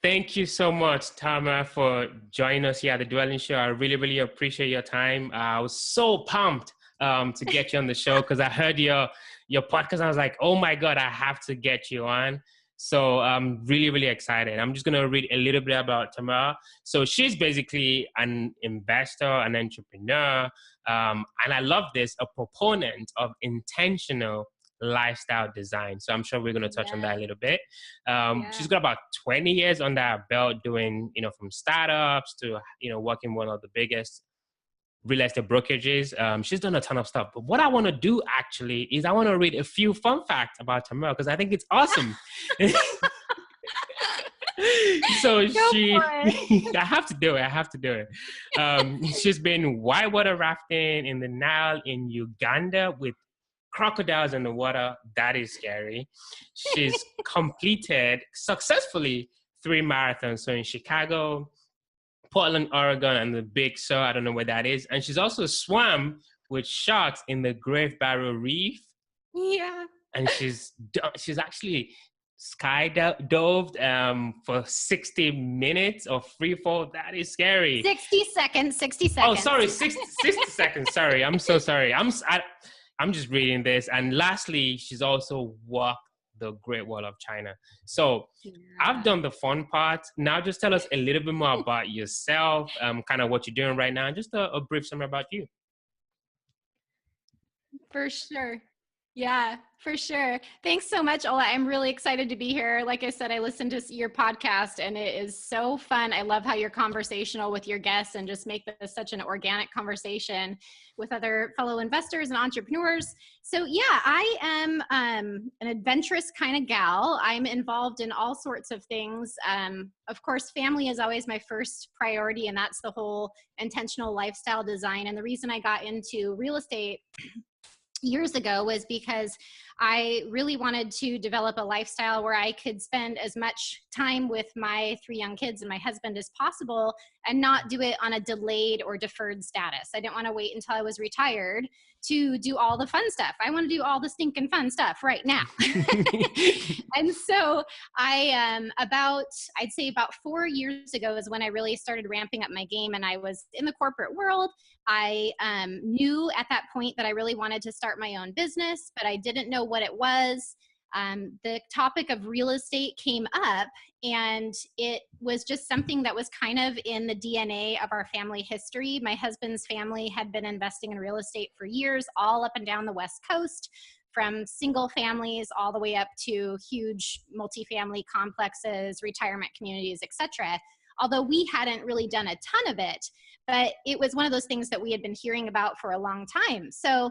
Thank you so much, Tamar, for joining us here at the Dwelling Show. I really, really appreciate your time. I was so pumped to get you on the show because I heard your podcast. And I was like, oh my God, I have to get you on. So I'm really, really excited. I'm just going to read a little bit about Tamar. So she's basically an investor, an entrepreneur, and I love this, a proponent of intentional lifestyle design. So I'm sure we're going to touch on that a little bit. She's got about 20 years under her belt doing, from startups to, working one of the biggest real estate brokerages. She's done a ton of stuff. But what I want to do actually is I want to read a few fun facts about Tamar because I think it's awesome. So I have to do it. She's been whitewater rafting in the Nile in Uganda with crocodiles in the water. That is scary. She's completed successfully 3 marathons. So in Chicago, Portland, Oregon, and the Big Sur. I don't know where that is. And she's also swam with sharks in the Great Barrier Reef. Yeah. And she's actually skydived for 60 minutes of free fall. That is scary. 60 seconds. Oh, sorry, 60 seconds. Sorry, I'm so sorry. I'm just reading this. And lastly, she's also walked the Great Wall of China. So I've done the fun part. Now just tell us a little bit more about yourself, kind of what you're doing right now, and just a brief summary about you. For sure. Yeah, for sure. Thanks so much, Ola. I'm really excited to be here. Like I said, I listened to your podcast and it is so fun. I love how you're conversational with your guests and just make this such an organic conversation with other fellow investors and entrepreneurs. So yeah, I am an adventurous kind of gal. I'm involved in all sorts of things. Of course, family is always my first priority, and that's the whole intentional lifestyle design. And the reason I got into real estate years ago was because I really wanted to develop a lifestyle where I could spend as much time with my 3 young kids and my husband as possible and not do it on a delayed or deferred status. I didn't want to wait until I was retired to do all the fun stuff. I want to do all the stinking fun stuff right now. And so I'd say about 4 years ago is when I really started ramping up my game, and I was in the corporate world. I knew at that point that I really wanted to start my own business, but I didn't know what it was. The topic of real estate came up, and it was just something that was kind of in the DNA of our family history. My husband's family had been investing in real estate for years, all up and down the West Coast, from single families all the way up to huge multifamily complexes, retirement communities, etc. Although we hadn't really done a ton of it, but it was one of those things that we had been hearing about for a long time. So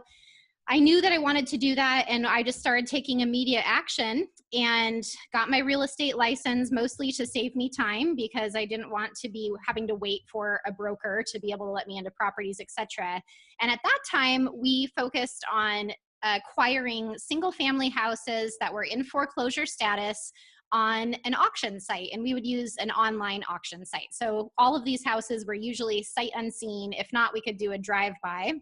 I knew that I wanted to do that, and I just started taking immediate action and got my real estate license, mostly to save me time because I didn't want to be having to wait for a broker to be able to let me into properties, etc. And at that time, we focused on acquiring single family houses that were in foreclosure status on an auction site, and we would use an online auction site. So all of these houses were usually sight unseen. If not, we could do a drive-by.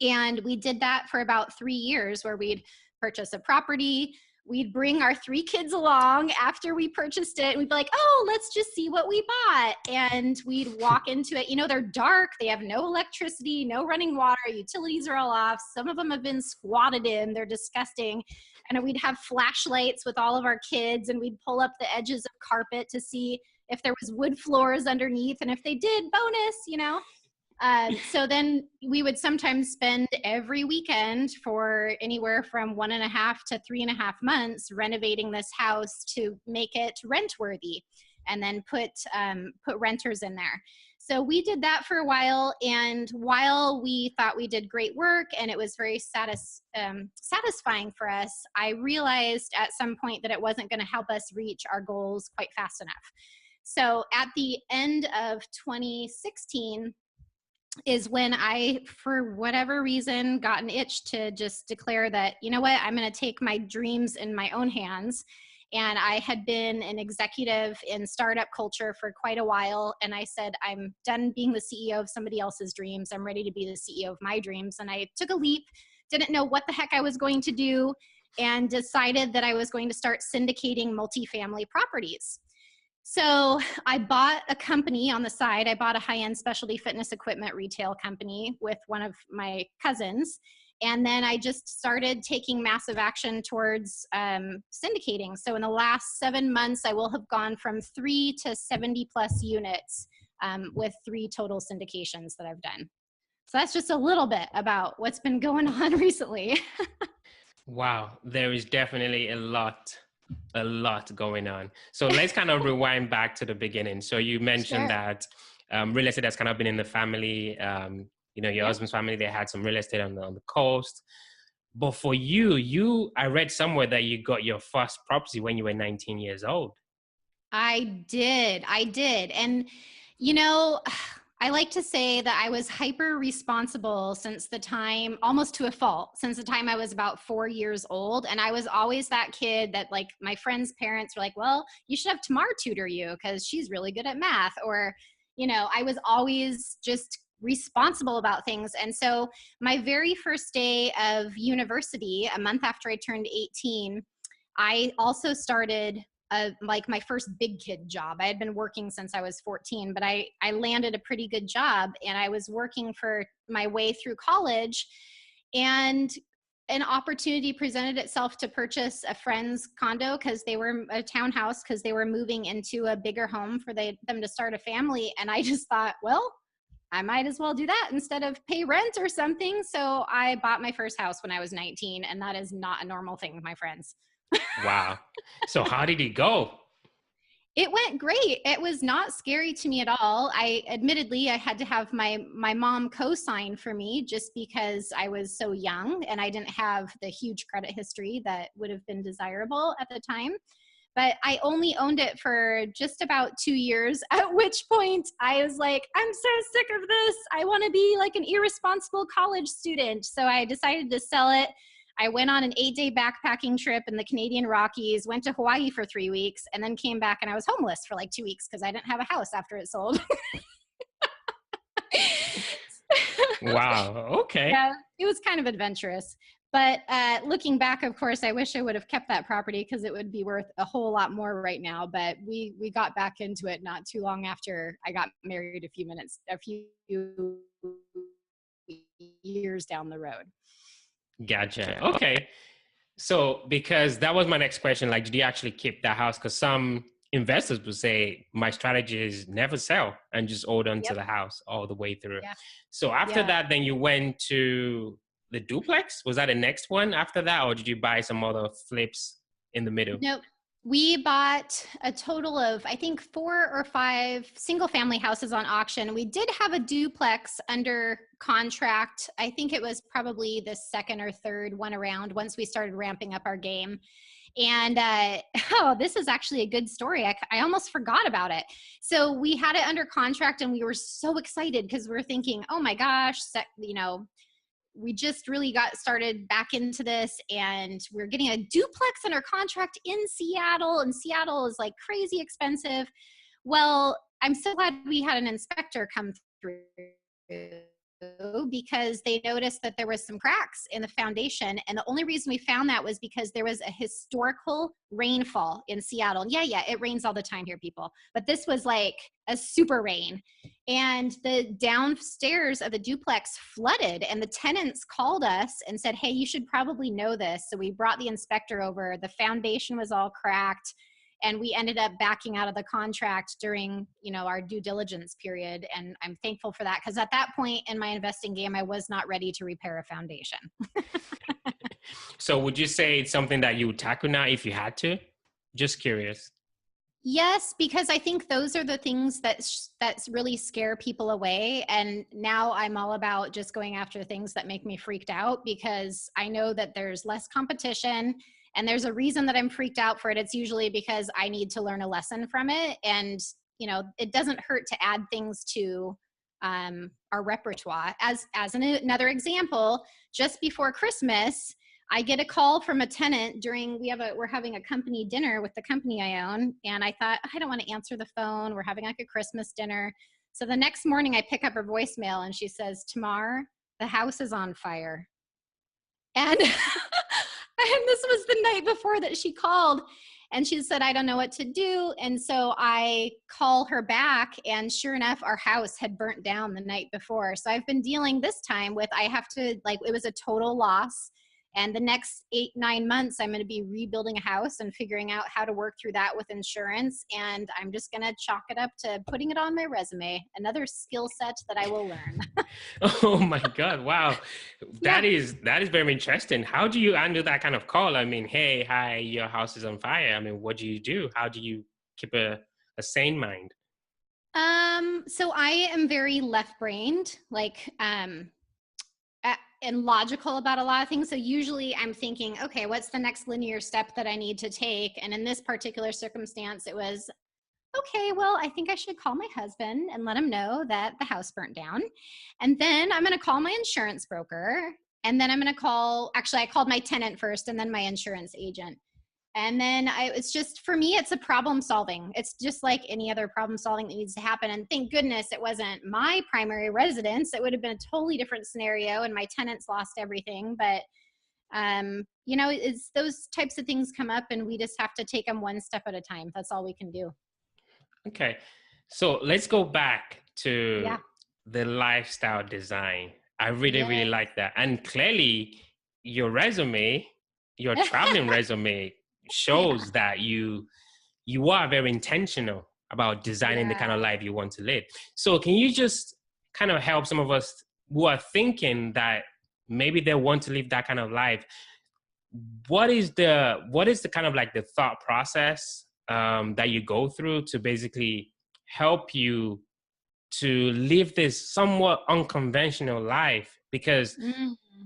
And we did that for about 3 years, where we'd purchase a property, we'd bring our 3 kids along after we purchased it, and we'd be like, oh, let's just see what we bought. And we'd walk into it. They're dark, they have no electricity, no running water, utilities are all off. Some of them have been squatted in, they're disgusting. And we'd have flashlights with all of our kids, and we'd pull up the edges of carpet to see if there was wood floors underneath. And if they did, bonus, So then we would sometimes spend every weekend for anywhere from 1.5 to 3.5 months renovating this house to make it rent worthy, and then put renters in there. So we did that for a while, and while we thought we did great work and it was very satisfying for us, I realized at some point that it wasn't going to help us reach our goals quite fast enough. So at the end of 2016 is when I, for whatever reason, got an itch to just declare that, you know what, I'm going to take my dreams in my own hands. And I had been an executive in startup culture for quite a while. And I said, I'm done being the CEO of somebody else's dreams. I'm ready to be the CEO of my dreams. And I took a leap, didn't know what the heck I was going to do, and decided that I was going to start syndicating multifamily properties. So I bought a company on the side. I bought a high-end specialty fitness equipment retail company with one of my cousins. And then I just started taking massive action towards syndicating. So in the last 7 months, I will have gone from 3 to 70 plus units with 3 total syndications that I've done. So that's just a little bit about what's been going on recently. Wow, there is definitely a lot going on. So let's kind of rewind back to the beginning. So you mentioned Sure. that real estate has kind of been in the family. Your Yep. husband's family, they had some real estate on the coast. But for you, I read somewhere that you got your first property when you were 19 years old. I did. And, I like to say that I was hyper responsible since the time, almost to a fault, since the time I was about 4 years old. And I was always that kid that, like, my friends' parents were like, well, you should have Tamar tutor you because she's really good at math. Or, I was always just responsible about things. And so my very first day of university, a month after I turned 18, I also started like my first big kid job. I had been working since I was 14, but I landed a pretty good job, and I was working for my way through college, and an opportunity presented itself to purchase a friend's condo because they were a townhouse because they were moving into a bigger home for them to start a family. And I just thought, well, I might as well do that instead of pay rent or something. So I bought my first house when I was 19, and that is not a normal thing, my friends. Wow. So how did it go? It went great. It was not scary to me at all. I had to have my mom co-sign for me just because I was so young and I didn't have the huge credit history that would have been desirable at the time. But I only owned it for just about 2 years, at which point I was like, I'm so sick of this. I want to be like an irresponsible college student. So I decided to sell it. I went on an 8-day backpacking trip in the Canadian Rockies, went to Hawaii for 3 weeks, and then came back and I was homeless for like 2 weeks because I didn't have a house after it sold. Wow. Okay. Yeah, it was kind of adventurous. But looking back, of course, I wish I would have kept that property because it would be worth a whole lot more right now. But we got back into it not too long after I got married, a few years down the road. Gotcha. Okay. So, because that was my next question, like, did you actually keep that house? Because some investors would say, my strategy is never sell and just hold on to the house all the way through. Yeah. So after that, then you went to the duplex. Was that the next one after that? Or did you buy some other flips in the middle? Nope. We bought a total of, I think, 4 or 5 single family houses on auction. We did have a duplex under contract. I think it was probably the second or third one around once we started ramping up our game. And this is actually a good story. I almost forgot about it. So we had it under contract and we were so excited because we were thinking, oh my gosh, we just really got started back into this, and we're getting a duplex under contract in Seattle, and Seattle is like crazy expensive. Well, I'm so glad we had an inspector come through because they noticed that there was some cracks in the foundation. And the only reason we found that was because there was a historical rainfall in Seattle. And yeah, it rains all the time here, people. But this was like a super rain. And the downstairs of the duplex flooded, and the tenants called us and said, hey, you should probably know this. So we brought the inspector over. The foundation was all cracked, and we ended up backing out of the contract during, our due diligence period. And I'm thankful for that, because at that point in my investing game, I was not ready to repair a foundation. So would you say it's something that you would tackle now if you had to? Just curious. Yes, because I think those are the things that's really scare people away. And now I'm all about just going after things that make me freaked out, because I know that there's less competition, and there's a reason that I'm freaked out for it. It's usually because I need to learn a lesson from it. And, it doesn't hurt to add things to our repertoire. As another example, just before Christmas, I get a call from a tenant we're having a company dinner with the company I own. And I thought, I don't want to answer the phone. We're having like a Christmas dinner. So the next morning I pick up her voicemail and she says, Tamar, the house is on fire. And, and this was the night before that she called. And she said, I don't know what to do. And so I call her back, and sure enough, our house had burnt down the night before. So I've been dealing this time with, I have to, like, it was a total loss. And the next 8-9 months, I'm going to be rebuilding a house and figuring out how to work through that with insurance. And I'm just going to chalk it up to putting it on my resume, another skill set that I will learn. Oh my God. Wow. Yeah. That is very interesting. How do you handle that kind of call? I mean, hey, hi, your house is on fire. I mean, what do you do? How do you keep a sane mind? So I am very left-brained, like, and logical about a lot of things. So usually I'm thinking, okay, what's the next linear step that I need to take? And in this particular circumstance, it was, okay, well, I think I should call my husband and let him know that the house burnt down. And then I'm going to call my insurance broker. And then I'm going to I called my tenant first and then my insurance agent. And then it's just, for me, it's a problem solving. It's just like any other problem solving that needs to happen. And thank goodness it wasn't my primary residence. It would have been a totally different scenario and my tenants lost everything. But, it's those types of things come up and we just have to take them one step at a time. That's all we can do. Okay. So let's go back to Yeah. the lifestyle design. I really, Yes. really like that. And clearly your resume, your traveling resume shows that you are very intentional about designing the kind of life you want to live. So can you just kind of help some of us who are thinking that maybe they want to live that kind of life? What is the kind of like the thought process that you go through to basically help you to live this somewhat unconventional life? Because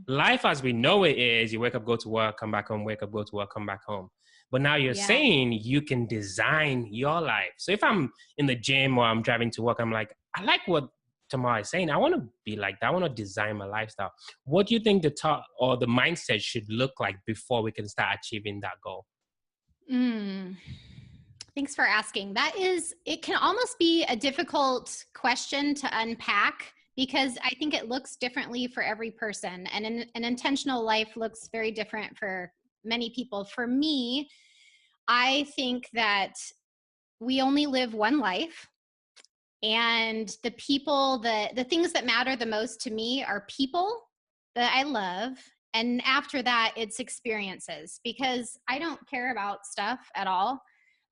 life as we know it is, you wake up, go to work, come back home, wake up, go to work, come back home. But now you're saying you can design your life. So if I'm in the gym or I'm driving to work, I'm like, I like what Tamar is saying. I want to be like that. I want to design my lifestyle. What do you think the thought or the mindset should look like before we can start achieving that goal? Thanks for asking. It can almost be a difficult question to unpack because I think it looks differently for every person, and an intentional life looks very different for many people. For me, I think that we only live one life, and the things that matter the most to me are people that I love. And after that, it's experiences, because I don't care about stuff at all.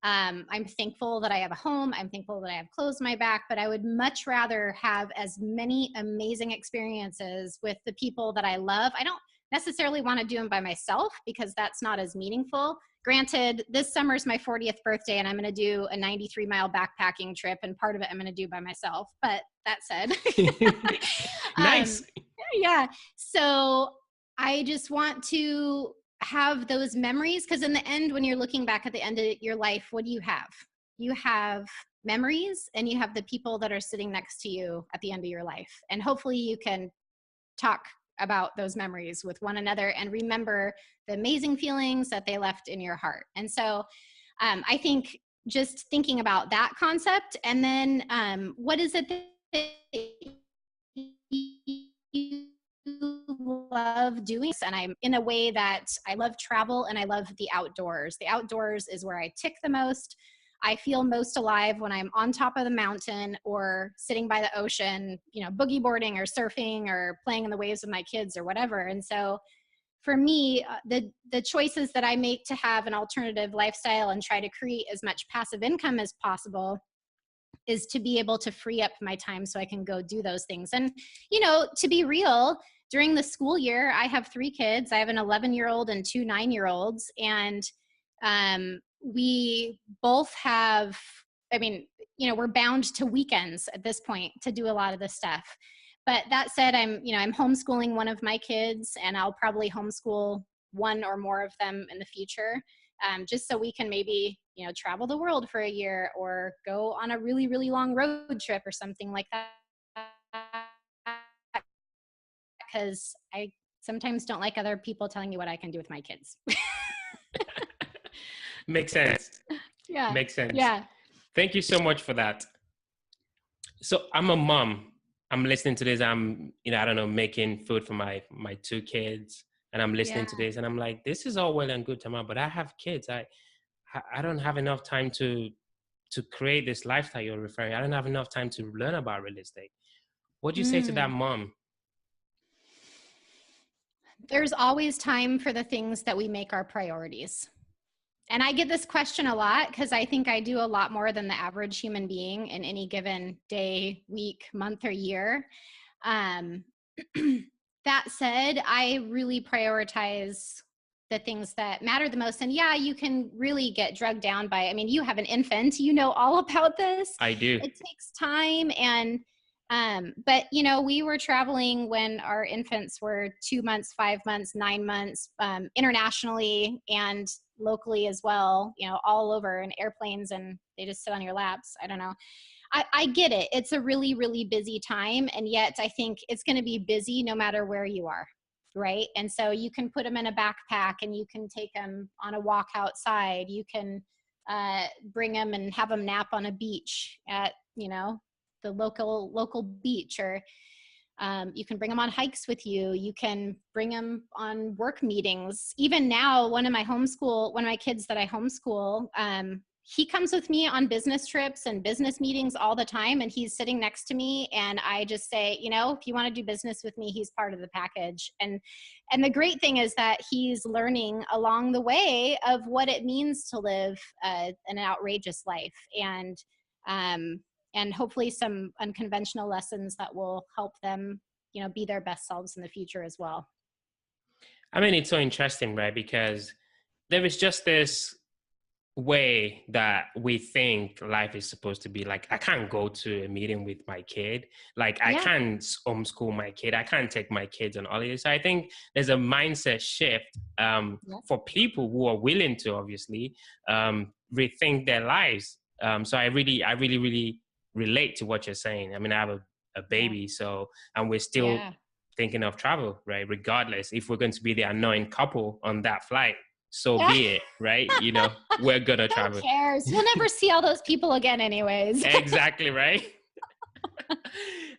I'm thankful that I have a home. I'm thankful that I have clothes on my back, but I would much rather have as many amazing experiences with the people that I love. I don't necessarily want to do them by myself because that's not as meaningful. Granted, this summer is my 40th birthday and I'm going to do a 93-mile backpacking trip, and part of it I'm going to do by myself. But that said, Nice. Yeah. So I just want to have those memories, because in the end, when you're looking back at the end of your life, what do you have? You have memories, and you have the people that are sitting next to you at the end of your life. And hopefully you can talk about those memories with one another and remember the amazing feelings that they left in your heart. And so I think just thinking about that concept, and then what is it that you love doing? And I'm in a way that I love travel and I love the outdoors. The outdoors is where I tick the most. I feel most alive when I'm on top of the mountain or sitting by the ocean, boogie boarding or surfing or playing in the waves with my kids or whatever. And so for me, the choices that I make to have an alternative lifestyle and try to create as much passive income as possible is to be able to free up my time so I can go do those things. And, to be real, during the school year, I have 3 kids. I have an 11-year-old and 2 9-year-olds. And we both have, we're bound to weekends at this point to do a lot of this stuff. But that said, I'm homeschooling one of my kids, and I'll probably homeschool one or more of them in the future, just so we can maybe, travel the world for a year or go on a really, really long road trip or something like that. Because I sometimes don't like other people telling me what I can do with my kids. Makes sense. Yeah. Makes sense. Yeah. Thank you so much for that. So I'm a mom. I'm listening to this. I'm, making food for my 2 kids, and I'm listening to this, and I'm like, this is all well and good, Tamar, but I have kids. I don't have enough time to create this lifestyle you're referring. I don't have enough time to learn about real estate. What do you say to that Mm. mom? There's always time for the things that we make our priorities. And I get this question a lot because I think I do a lot more than the average human being in any given day, week, month, or year. Um, that said, I really prioritize the things that matter the most. And yeah, you can really get drugged down by, I mean, you have an infant, you know all about this. I do. It takes time. And but you know, we were traveling when our infants were 2 months, 5 months, 9 months, internationally and locally as well, you know, all over in airplanes, and they just sit on your laps. I don't know. I get it. It's a really, really busy time. And yet I think it's going to be busy no matter where you are. Right. And so you can put them in a backpack and you can take them on a walk outside. You can bring them and have them nap on a beach at, you know, the local beach, or you can bring them on hikes with you. You can bring them on work meetings. Even now, one of my kids that I homeschool, he comes with me on business trips and business meetings all the time. And he's sitting next to me. And I just say, you know, if you want to do business with me, he's part of the package. And the great thing is that he's learning along the way of what it means to live an outrageous life. And hopefully some unconventional lessons that will help them, you know, be their best selves in the future as well. I mean, it's so interesting, right? Because there is just this way that we think life is supposed to be. Like, I can't go to a meeting with my kid. Like, I can't homeschool my kid. I can't take my kids on holidays. So I think there's a mindset shift for people who are willing to obviously rethink their lives. So I really relate to what you're saying. I mean, I have a baby, so, and we're still thinking of travel, right? Regardless, if we're going to be the annoying couple on that flight, so be it, right? You know, we're gonna travel. Who cares? We'll never see all those people again anyways. Exactly, right?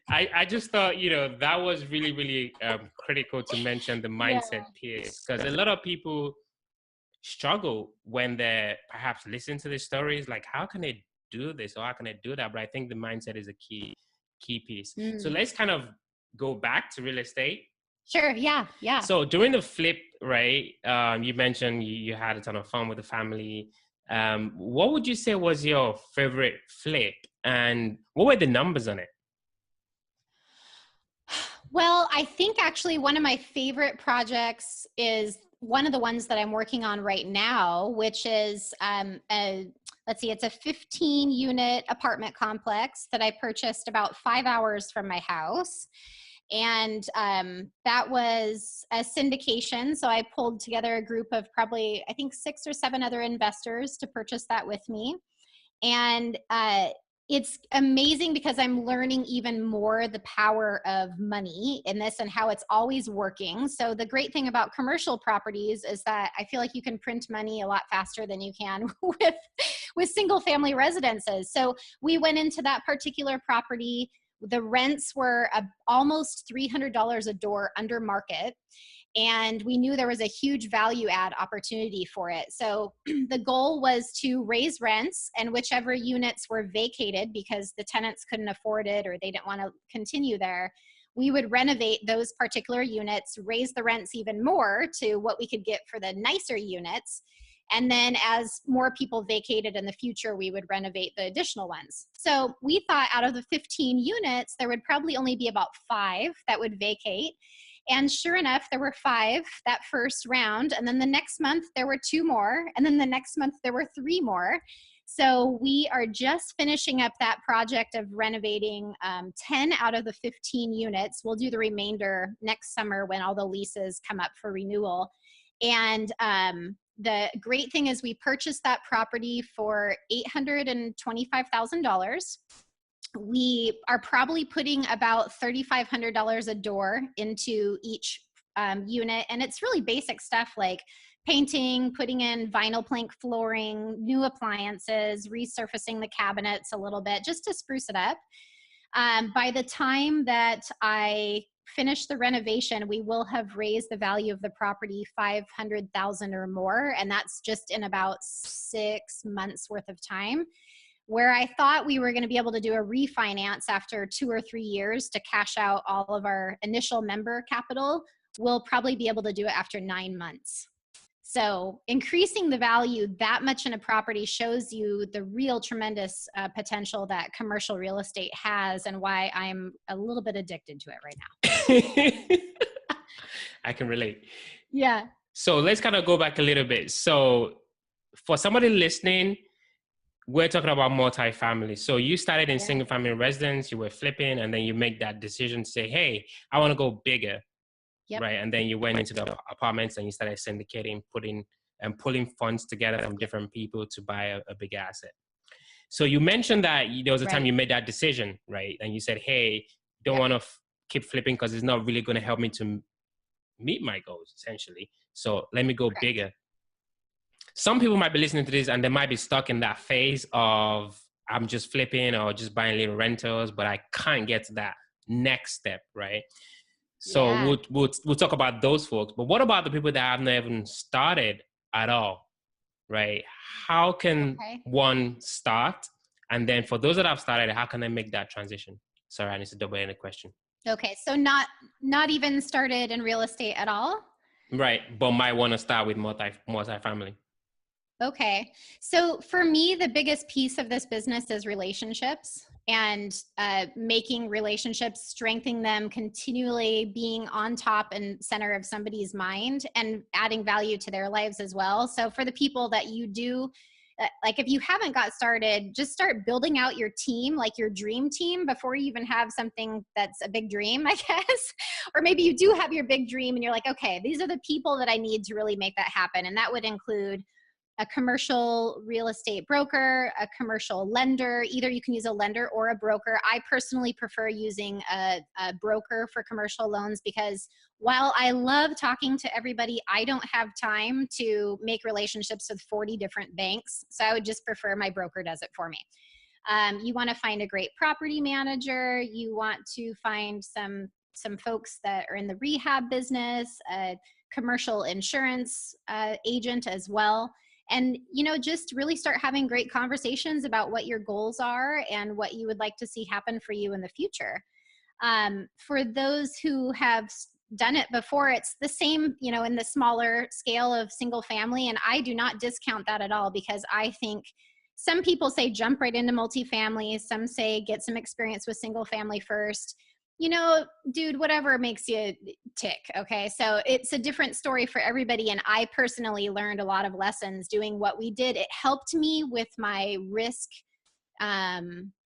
I just thought, you know, that was really critical to mention the mindset piece, because a lot of people struggle when they're perhaps listening to these stories, like, how can they do this or how can they do that? But I think the mindset is a key piece. So let's kind of go back to real estate. Sure. Yeah. So during the flip, right, you mentioned you had a ton of fun with the family. What would you say was your favorite flip, and what were the numbers on it? Well, I think actually one of my favorite projects is one of the ones that I'm working on right now, which is let's see, it's a 15-unit apartment complex that I purchased about 5 hours from my house. And that was a syndication. So I pulled together a group of probably, I think, 6 or 7 other investors to purchase that with me. And it's amazing because I'm learning even more the power of money in this and how it's always working. So the great thing about commercial properties is that I feel like you can print money a lot faster than you can with single family residences. So we went into that particular property. The rents were almost $300 a door under market. And we knew there was a huge value add opportunity for it. So the goal was to raise rents, and whichever units were vacated because the tenants couldn't afford it or they didn't want to continue there, we would renovate those particular units, raise the rents even more to what we could get for the nicer units. And then as more people vacated in the future, we would renovate the additional ones. So we thought out of the 15 units, there would probably only be about 5 that would vacate. And sure enough, there were 5 that first round. And then the next month, there were 2 more. And then the next month, there were 3 more. So we are just finishing up that project of renovating 10 out of the 15 units. We'll do the remainder next summer when all the leases come up for renewal. And the great thing is we purchased that property for $825,000. We are probably putting about $3,500 a door into each unit. And it's really basic stuff like painting, putting in vinyl plank flooring, new appliances, resurfacing the cabinets a little bit just to spruce it up. By the time that I finish the renovation, we will have raised the value of the property $500,000 or more. And that's just in about 6 months worth of time. Where I thought we were going to be able to do a refinance after 2 or 3 years to cash out all of our initial member capital, we'll probably be able to do it after 9 months. So increasing the value that much in a property shows you the real tremendous potential that commercial real estate has, and why I'm a little bit addicted to it right now. I can relate. Yeah. So let's kind of go back a little bit. So for somebody listening, we're talking about multifamily. So you started in single family residence, you were flipping, and then you make that decision to say, hey, I want to go bigger. Yep. Right. And then you went into the apartments and you started syndicating, pulling funds together from different people to buy a big asset. So you mentioned that there was a time you made that decision, right? And you said, hey, don't want to keep flipping because it's not really going to help me to meet my goals, essentially. So let me go bigger. Some people might be listening to this and they might be stuck in that phase of I'm just flipping or just buying little rentals, but I can't get to that next step, right? So we'll talk about those folks. But what about the people that have not even started at all, right? How can one start? And then for those that have started, how can they make that transition? Sorry, I need to double in the question. Okay, so not even started in real estate at all? Right, but might want to start with multifamily. Okay. So for me, the biggest piece of this business is relationships, and making relationships, strengthening them, continually being on top and center of somebody's mind, and adding value to their lives as well. So for the people that you do, like if you haven't got started, just start building out your team, like your dream team, before you even have something that's a big dream, I guess. Or maybe you do have your big dream and you're like, okay, these are the people that I need to really make that happen. And that would include a commercial real estate broker, a commercial lender. Either you can use a lender or a broker. I personally prefer using a broker for commercial loans, because while I love talking to everybody, I don't have time to make relationships with 40 different banks. So I would just prefer my broker does it for me. You want to find a great property manager. You want to find some folks that are in the rehab business, a commercial insurance agent as well. And, just really start having great conversations about what your goals are and what you would like to see happen for you in the future. For those who have done it before, it's the same, in the smaller scale of single family. And I do not discount that at all, because I think some people say jump right into multifamily. Some say get some experience with single family first. Dude, whatever makes you tick. Okay. So it's a different story for everybody. And I personally learned a lot of lessons doing what we did. It helped me with my risk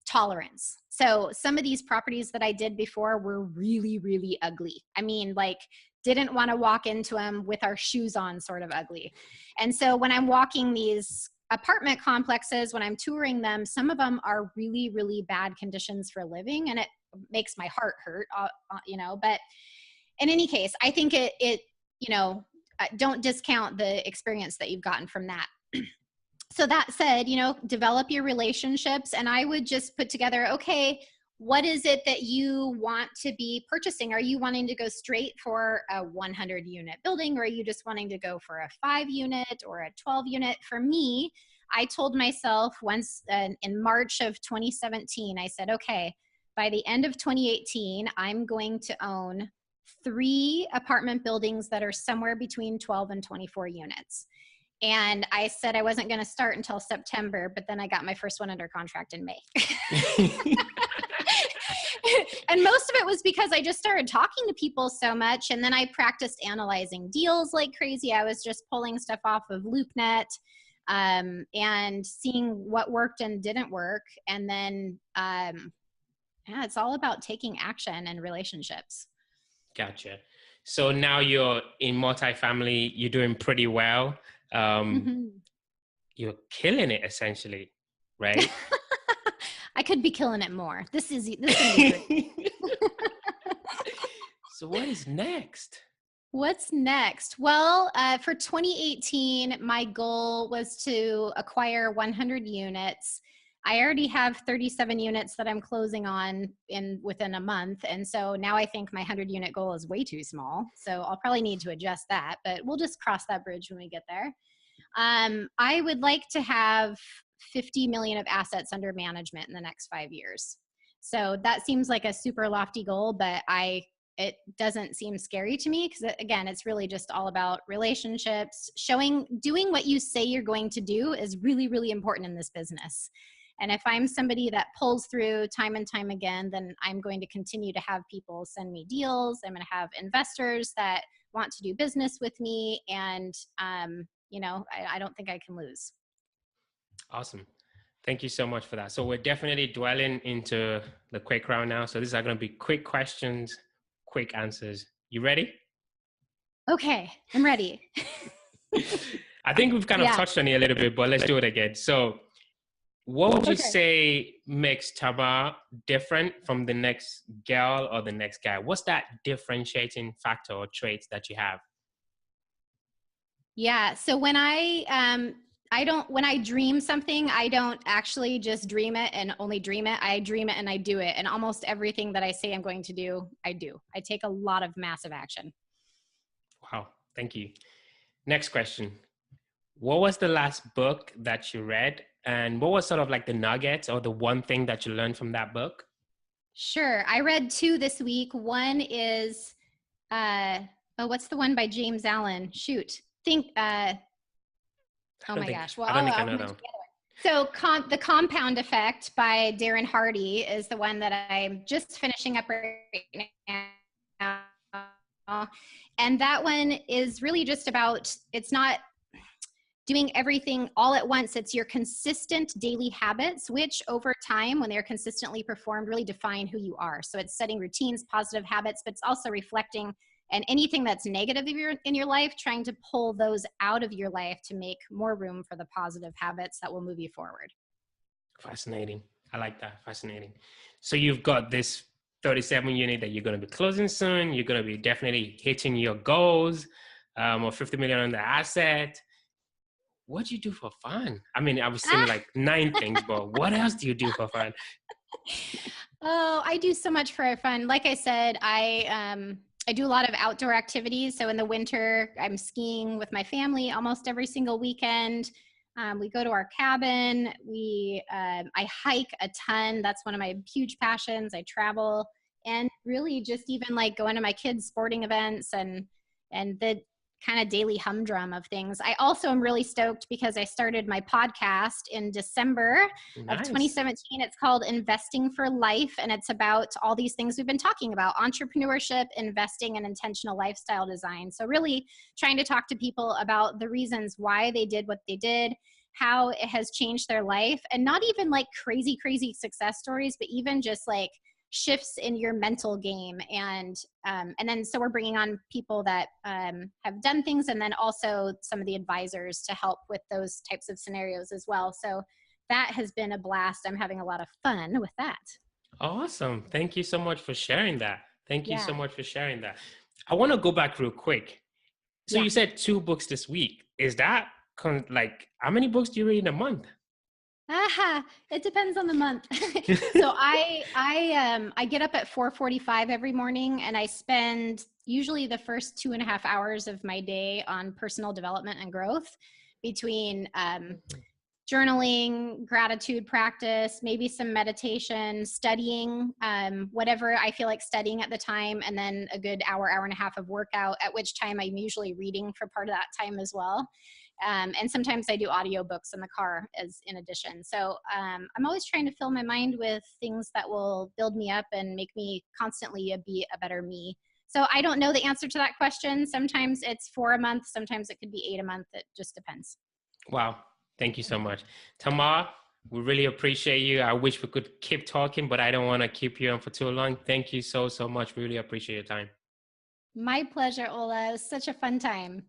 tolerance. So some of these properties that I did before were really, really ugly. I mean, like, didn't want to walk into them with our shoes on, sort of ugly. And so when I'm walking these apartment complexes, when I'm touring them, some of them are really, really bad conditions for living. And it makes my heart hurt, but in any case, I think it don't discount the experience that you've gotten from that. So that said, develop your relationships, and I would just put together, okay, what is it that you want to be purchasing? Are you wanting to go straight for a 100 unit building, or are you just wanting to go for a 5 unit or a 12 unit? For me, I told myself once in March of 2017, I said, okay, by the end of 2018, I'm going to own 3 apartment buildings that are somewhere between 12 and 24 units. And I said I wasn't going to start until September, but then I got my first one under contract in May. And most of it was because I just started talking to people so much. And then I practiced analyzing deals like crazy. I was just pulling stuff off of LoopNet and seeing what worked and didn't work. And then, it's all about taking action and relationships. Gotcha. So now you're in multifamily, you're doing pretty well. You're killing it, essentially, right? I could be killing it more. This is great. So what is next? What's next? Well, for 2018, my goal was to acquire 100 units. I already have 37 units that I'm closing on within a month. And so now I think my 100 unit goal is way too small. So I'll probably need to adjust that, but we'll just cross that bridge when we get there. I would like to have 50 million of assets under management in the next 5 years. So that seems like a super lofty goal, but it doesn't seem scary to me because, again, it's really just all about relationships. Doing what you say you're going to do is really, really important in this business. And if I'm somebody that pulls through time and time again, then I'm going to continue to have people send me deals. I'm going to have investors that want to do business with me. And, I don't think I can lose. Awesome. Thank you so much for that. So we're definitely dwelling into the quick round now. So these are going to be quick questions, quick answers. You ready? Okay, I'm ready. I think we've kind of touched on it a little bit, but let's do it again. So what would you say makes Tamar different from the next girl or the next guy? What's that differentiating factor or traits that you have? Yeah. So when when I dream something, I don't actually just dream it and only dream it. I dream it and I do it. And almost everything that I say I'm going to do, I do. I take a lot of massive action. Wow. Thank you. Next question. What was the last book that you read? And what was sort of like the nugget or the one thing that you learned from that book? Sure. I read 2 this week. One is, what's the one by James Allen? Shoot. Oh my gosh. Well, I don't think I know that one. So The Compound Effect by Darren Hardy is the one that I'm just finishing up right now. And that one is really just about, it's not doing everything all at once. It's your consistent daily habits, which over time, when they're consistently performed, really define who you are. So it's setting routines, positive habits, but it's also reflecting and anything that's negative in your life, trying to pull those out of your life to make more room for the positive habits that will move you forward. Fascinating. I like that. Fascinating. So you've got this 37 unit that you're going to be closing soon. You're going to be definitely hitting your goals of 50 million on the asset. What do you do for fun? I mean, I was saying like 9 things, but what else do you do for fun? Oh, I do so much for fun. Like I said, I do a lot of outdoor activities. So in the winter, I'm skiing with my family almost every single weekend. We go to our cabin. I hike a ton. That's one of my huge passions. I travel, and really just even like going to my kids' sporting events and the kind of daily humdrum of things. I also am really stoked because I started my podcast in December of 2017. It's called Investing for Life, and it's about all these things we've been talking about: entrepreneurship, investing, and intentional lifestyle design. So really trying to talk to people about the reasons why they did what they did, how it has changed their life, and not even like crazy success stories, but even just like shifts in your mental game. And then so we're bringing on people that have done things, and then also some of the advisors to help with those types of scenarios as well. So that has been a blast. I'm having a lot of fun with that. Awesome. Thank you so much for sharing that. Thank you so much for sharing that. I want to go back real quick. So you said 2 books this week. Is that like, how many books do you read in a month? It depends on the month. So I get up at 4:45 every morning, and I spend usually the first 2.5 hours of my day on personal development and growth, between journaling, gratitude practice, maybe some meditation, studying, whatever I feel like studying at the time, and then a good hour and a half of workout, at which time I'm usually reading for part of that time as well. And sometimes I do audiobooks in the car as in addition. So I'm always trying to fill my mind with things that will build me up and make me constantly be a better me. So I don't know the answer to that question. Sometimes it's 4 a month. Sometimes it could be 8 a month. It just depends. Wow. Thank you so much. Tamar, we really appreciate you. I wish we could keep talking, but I don't want to keep you on for too long. Thank you so much. We really appreciate your time. My pleasure, Ola. It was such a fun time.